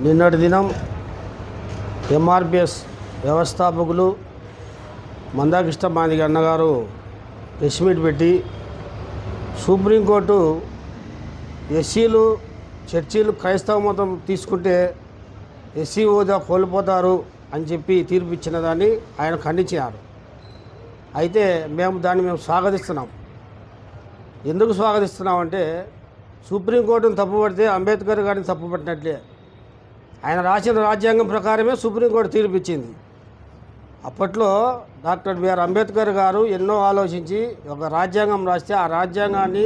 నిన్నటి దినం ఎంఆర్పిఎస్ వ్యవస్థాపకులు మందాకృష్ణ మాదిగ అన్నగారు ప్రెస్ మీట్ పెట్టి సుప్రీంకోర్టు ఎస్సీలు చర్చీలు క్రైస్తవ మతం తీసుకుంటే ఎస్సీ హోదా కోల్పోతారు అని చెప్పి తీర్పు ఇచ్చిన దాన్ని ఆయన ఖండించారు. అయితే దాన్ని స్వాగతిస్తున్నాం. ఎందుకు స్వాగతిస్తున్నామంటే సుప్రీంకోర్టును తప్పుపడితే అంబేద్కర్ గారిని తప్పుపట్టినట్లే. ఆయన రాసిన రాజ్యాంగం ప్రకారమే సుప్రీంకోర్టు తీర్పు ఇచ్చింది. అప్పట్లో డాక్టర్ బిఆర్ అంబేద్కర్ గారు ఎన్నో ఆలోచించి ఒక రాజ్యాంగం రాస్తే ఆ రాజ్యాంగాన్ని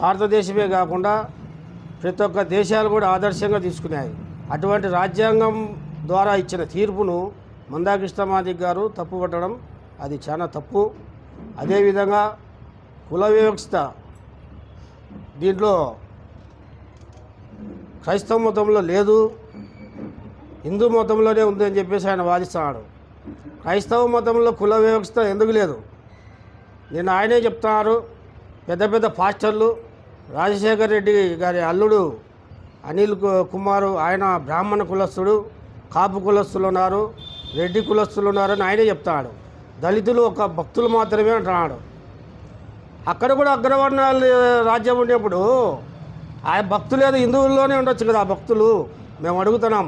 భారతదేశమే కాకుండా ప్రతి ఒక్క దేశాలు కూడా ఆదర్శంగా తీసుకున్నాయి. అటువంటి రాజ్యాంగం ద్వారా ఇచ్చిన తీర్పును మందాకృష్ణ మాదిగ గారు తప్పుపట్టడం అది చాలా తప్పు. అదేవిధంగా కుల వివక్షత దీంట్లో క్రైస్తవ మతంలో లేదు, హిందూ మతంలోనే ఉందని చెప్పేసి ఆయన వాదిస్తున్నాడు. క్రైస్తవ మతంలో కుల వివక్షత ఎందుకు లేదు? నేను ఆయనే చెప్తున్నారు. పెద్ద పెద్ద పాస్టర్లు, రాజశేఖర్ రెడ్డి గారి అల్లుడు అనిల్ కుమారు ఆయన బ్రాహ్మణ కులస్తుడు, కాపు కులస్తులు ఉన్నారు, రెడ్డి కులస్తులు ఉన్నారని ఆయనే చెప్తాడు. దళితులు ఒక భక్తులు మాత్రమే అంటున్నాడు. అక్కడ కూడా అగ్రవర్ణాల రాజ్యం ఉండేప్పుడు ఆ భక్తులు ఏదో హిందువుల్లోనే ఉండొచ్చు కదా. ఆ భక్తులు మేము అడుగుతున్నాం.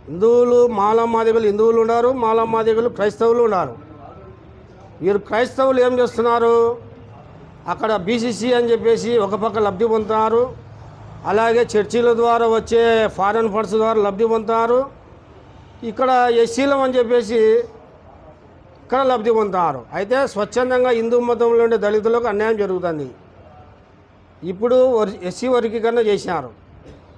హిందువులు మాలమాదిగలు హిందువులు ఉన్నారు, మాలమాదిగలు క్రైస్తవులు ఉన్నారు. వీరు క్రైస్తవులు ఏం చేస్తున్నారు? అక్కడ బీసీసీ అని చెప్పేసి ఒక పక్క లబ్ధి పొందుతున్నారు, అలాగే చర్చీల ద్వారా వచ్చే ఫారెన్ ఫండ్స్ ద్వారా లబ్ధి పొందుతున్నారు. ఇక్కడ ఎస్సీలం అని చెప్పేసి ఇక్కడ లబ్ధి పొందుతున్నారు. అయితే స్వచ్ఛందంగా హిందూ మతంలో ఉండే దళితులకు అన్యాయం జరుగుతుంది. ఇప్పుడు ఎస్సీ వర్గీకరణ చేసినారు.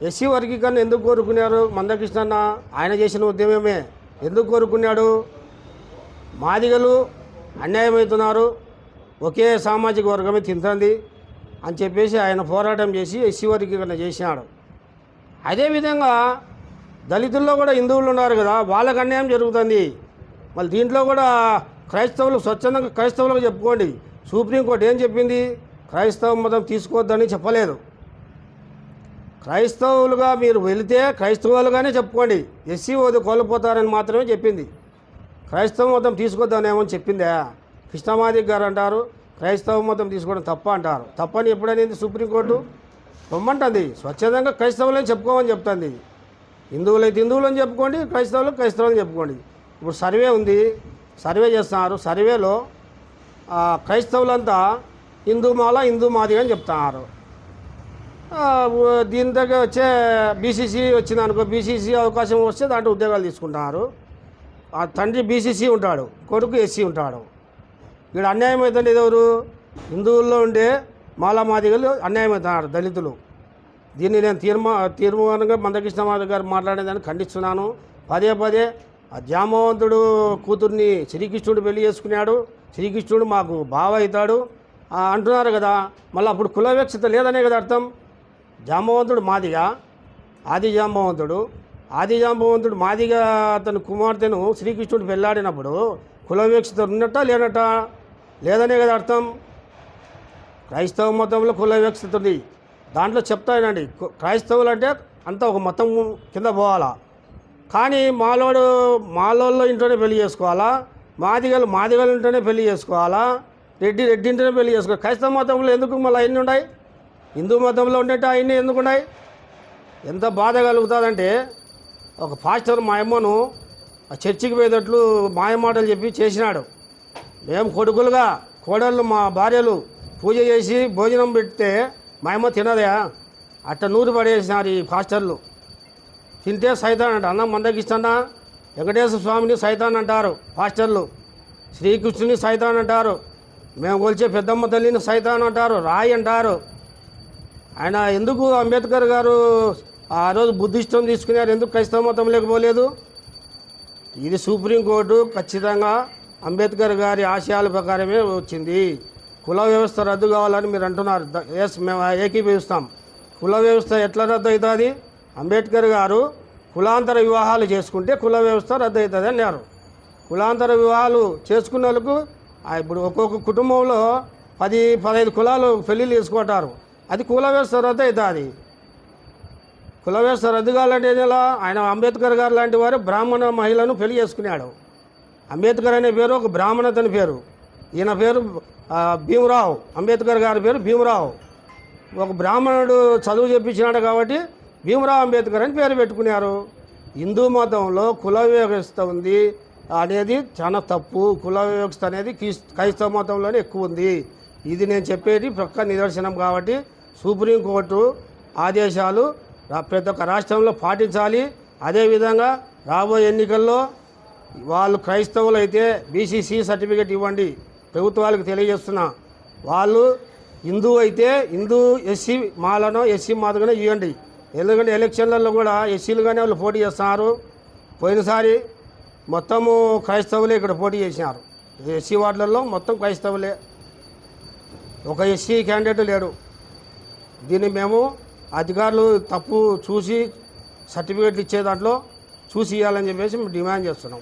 ఎస్సీ వర్గీకరణ ఎందుకు కోరుకున్నారు? మందకృష్ణ అన్న ఆయన చేసిన ఉద్యమమే. ఎందుకు కోరుకున్నాడు? మాదిగలు అన్యాయమవుతున్నారు, ఒకే సామాజిక వర్గమే తింటుంది అని చెప్పేసి ఆయన పోరాటం చేసి ఎస్సీ వర్గీకరణ చేసినాడు. అదేవిధంగా దళితుల్లో కూడా హిందువులు ఉన్నారు కదా, వాళ్ళకు అన్యాయం జరుగుతుంది. మళ్ళీ దీంట్లో కూడా క్రైస్తవులు స్వచ్ఛందంగా క్రైస్తవులకు చెప్పుకోండి. సుప్రీంకోర్టు ఏం చెప్పింది? క్రైస్తవ మతం తీసుకోవద్దని చెప్పలేదు. క్రైస్తవులుగా మీరు వెళితే క్రైస్తవులుగానే చెప్పుకోండి, ఎస్సీ హోదా కోల్పోతారని మాత్రమే చెప్పింది. క్రైస్తవ మతం తీసుకోవద్దని ఏమని చెప్పిందా? కృష్ణమాదిగ గారు అంటారు క్రైస్తవ మతం తీసుకోవడం తప్ప అంటారు. తప్పని ఎప్పుడనేది సుప్రీంకోర్టు పొమ్మంటుంది. స్వచ్ఛందంగా క్రైస్తవులని చెప్పుకోమని చెప్తుంది. హిందువులైతే హిందువులని చెప్పుకోండి, క్రైస్తవులు క్రైస్తవులని చెప్పుకోండి. ఇప్పుడు సర్వే ఉంది, సర్వే చేస్తున్నారు. సర్వేలో క్రైస్తవులంతా హిందూ మాదిగ అని చెప్తున్నారు. దీని దగ్గర వచ్చే బీసీసీ వచ్చింది అనుకో, బీసీసీ అవకాశం వస్తే దాంట్లో ఉద్యోగాలు తీసుకుంటున్నారు. ఆ తండ్రి బీసీసీ ఉంటాడు, కొడుకు ఎస్సీ ఉంటాడు. ఇక్కడ అన్యాయం అవుతుంది. ఎవరు? హిందువుల్లో ఉండే మాదిగలు అన్యాయం అవుతున్నారు, దళితులు. దీన్ని నేను తీర్మానంగా మందకృష్ణ మాదిగ గారు మాట్లాడేదాన్ని ఖండిస్తున్నాను. పదే పదే ఆ జామవంతుడు కూతుర్ని శ్రీకృష్ణుడు పెళ్లి చేసుకున్నాడు, శ్రీకృష్ణుడు మాకు బావ అవుతాడు అంటున్నారు కదా. మళ్ళీ అప్పుడు కుల వివక్షత లేదనే కదా అర్థం. జాంబవంతుడు మాదిగ, ఆది జాంబవంతుడు మాదిగ అతను కుమార్తెను శ్రీకృష్ణుడు పెళ్ళాడినప్పుడు కుల వివక్షత ఉన్నట్ట లేనట్ట? లేదనే కదా అర్థం. క్రైస్తవ మతంలో కుల వివక్షత ఉంది. దాంట్లో చెప్తానండి, క్రైస్తవులు అంటే అంతా ఒక మతం కింద పోవాలా. కానీ మాలోళ్ళు ఇంట్లోనే పెళ్లి చేసుకోవాలా, మాదిగలు ఇంట్లోనే పెళ్లి చేసుకోవాలా, రెడ్డి ఇంట్లోనే పెళ్లి చేసుకోవాలి. క్రైస్తవ మతంలో ఎందుకు మళ్ళీ అన్నీ ఉన్నాయి? హిందూ మతంలో ఉండేట అవన్నీ ఎందుకు ఉన్నాయి? ఎంత బాధ కలుగుతుందంటే, ఒక పాస్టర్ మా అమ్మను ఆ చర్చికి పోయేటట్లు మాయమాటలు చెప్పి చేసినాడు. మేము కొడుకులుగా కోడళ్ళు మా భార్యలు పూజ చేసి భోజనం పెడితే మా అమ్మ తినదా? అట్ట నూరు పడేసినారు ఈ పాస్టర్లు. తింటే సైతాన్ అంట. అన్న మందకృష్ణ వెంకటేశ్వర స్వామిని సైతాన్ అంటారు పాస్టర్లు, శ్రీకృష్ణుని సైతాన్ అంటారు, మేము కొలిచే పెద్దమ్మ తల్లిని సైతాన్ అంటారు, రాయి అంటారు. ఆయన ఎందుకు అంబేద్కర్ గారు ఆ రోజు బుద్ధిష్టం తీసుకున్నారు? ఎందుకు క్రైస్తవ మతం లేకపోలేదు? ఇది సుప్రీంకోర్టు ఖచ్చితంగా అంబేద్కర్ గారి ఆశయాల ప్రకారమే వచ్చింది. కుల వ్యవస్థ రద్దు కావాలని మీరు అంటున్నారు. ఎస్, మేము ఏకీభవిస్తాం. కుల వ్యవస్థ ఎట్లా రద్దు అవుతుంది? అంబేద్కర్ గారు కులాంతర వివాహాలు చేసుకుంటే కుల వ్యవస్థ రద్దు అవుతుంది అన్నారు. కులాంతర వివాహాలు చేసుకున్న వాళ్ళకు ఇప్పుడు ఒక్కొక్క కుటుంబంలో 10-15 కులాలు పెళ్ళిళ్ళు చేసుకుంటారు. అది కుల వ్యవస్థ రద్దు అవుతుంది. కుల వ్యవస్థ రద్దు కావాలంటే ఎలా? ఆయన అంబేద్కర్ గారు లాంటి వారు బ్రాహ్మణ మహిళను పెళ్లి చేసుకున్నాడు. అంబేద్కర్ అనే పేరు ఒక బ్రాహ్మణతని పేరు. ఈయన పేరు భీమరావు. అంబేద్కర్ గారి పేరు భీమరావు. ఒక బ్రాహ్మణుడు చదువు చెప్పించినాడు కాబట్టి భీమరావు అంబేద్కర్ అని పేరు పెట్టుకున్నారు. హిందూ మతంలో కుల వ్యవస్థ ఉంది అనేది చాలా తప్పు. కుల వ్యవస్థ అనేది క్రైస్తవ మతంలోనే ఎక్కువ ఉంది. ఇది నేను చెప్పేది ప్రక్క నిదర్శనం. కాబట్టి సుప్రీంకోర్టు ఆదేశాలు ప్రతి ఒక్క రాష్ట్రంలో పాటించాలి. అదేవిధంగా రాబోయే ఎన్నికల్లో వాళ్ళు క్రైస్తవులు అయితే బీసీసీ సర్టిఫికేట్ ఇవ్వండి. ప్రభుత్వాలకు తెలియజేస్తున్నా. వాళ్ళు హిందూ అయితే హిందూ ఎస్సీ మాలను ఎస్సీ మాదిరిగానే ఇవ్వండి. ఎందుకంటే ఎలక్షన్లలో కూడా ఎస్సీలుగానే వాళ్ళు పోటీ చేస్తున్నారు. పోయినసారి మొత్తము క్రైస్తవులే ఇక్కడ పోటీ చేసినారు. ఎస్సీ వార్డులలో మొత్తం క్రైస్తవులే, ఒక ఎస్సీ క్యాండిడేట్ లేడు. దీన్ని మేము అధికారులు తప్పు చూసి సర్టిఫికేట్లు ఇచ్చే దాంట్లో చూసి ఇవ్వాలని చెప్పేసి మేము డిమాండ్ చేస్తున్నాం.